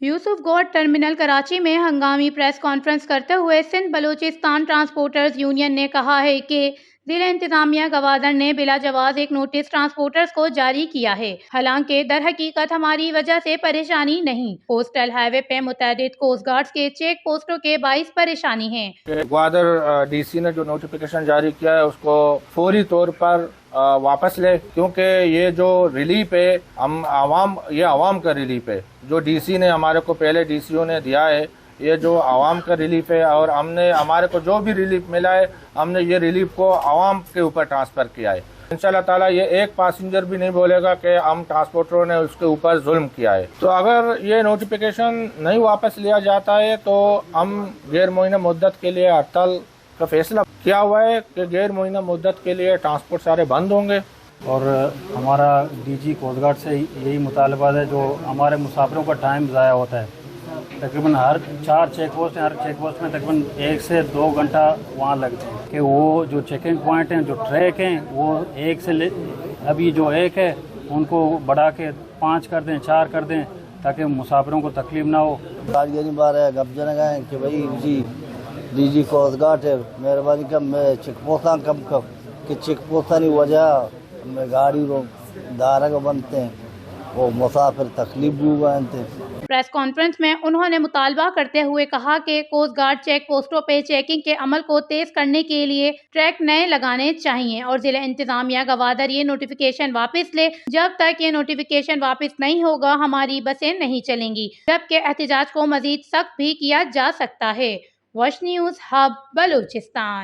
یوسف good terminal Karachi میں ہنگامی press conference کرتے ہوئے سندھ بلوچستان ٹرانسپورٹرز یونین نے کہا ہے کہ ضلع انتظامیہ گوادر نے بلا جواز ایک نوٹس ٹرانسپورٹرز کو جاری کیا ہے، حالانکہ در حقیقت ہماری وجہ سے پریشانی نہیں، کوسٹل ہائی وے پہ متعدد کوسٹ گارڈز کے چیک پوسٹوں کے باعث پریشانی ہے۔ گوادر ڈی سی نے جو نوٹیفیکیشن جاری کیا ہے اس کو فوری طور پر واپس لے، کیونکہ یہ جو ریلیف ہے یہ عوام کا ریلیف ہے، جو ڈی سی نے ہمارے کو پہلے ڈی سی او نے دیا ہے، یہ جو عوام کا ریلیف ہے، اور ہمارے کو جو بھی ریلیف ملا ہے ہم نے یہ ریلیف کو عوام کے اوپر ٹرانسفر کیا ہے۔ انشاءاللہ تعالیٰ یہ ایک پاسنجر بھی نہیں بولے گا کہ ہم ٹرانسپورٹروں نے اس کے اوپر ظلم کیا ہے۔ تو اگر یہ نوٹیفیکیشن نہیں واپس لیا جاتا ہے تو ہم غیر معینہ مدت کے لیے ہڑتال کا فیصلہ کیا ہوا ہے کہ غیر معینہ مدت کے لیے ٹرانسپورٹ سارے بند ہوں گے۔ اور ہمارا ڈی جی کوسٹ گارڈ سے یہی مطالبہ ہے، جو ہمارے مسافروں کا ٹائم ضائع ہوتا ہے، تقریباً ہر 4 چیک پوسٹ ہیں، ہر چیک پوسٹ میں تقریباً 1 سے 2 گھنٹہ وہاں لگتے ہیں، کہ وہ جو چیکنگ پوائنٹ ہیں، جو ٹریک ہیں، وہ ابھی جو 1 ہے ان کو بڑھا کے 5 کر دیں، 4 کر دیں، تاکہ مسافروں کو تکلیف نہ ہو۔ بار ہے گپ جن گئے کہ بھائی جی ڈی جی کوسٹ گارڈ ہے، مہربانی کر میں چیک پوسٹاں کم کر کہ چیک پوسٹاں کی وجہ میں گاڑی کو دارہ کو بنتے ہیں، وہ مسافر تکلیف بھی ہوئے ہیں۔ پریس کانفرنس میں انہوں نے مطالبہ کرتے ہوئے کہا کہ کوسٹ گارڈ چیک پوسٹوں پہ چیکنگ کے عمل کو تیز کرنے کے لیے ٹریک نئے لگانے چاہیے اور ضلع انتظامیہ گوادر یہ نوٹیفیکیشن واپس لے۔ جب تک یہ نوٹیفیکیشن واپس نہیں ہوگا ہماری بسیں نہیں چلیں گی، جبکہ احتجاج کو مزید سخت بھی کیا جا سکتا ہے۔ Wash news hub Balochistan.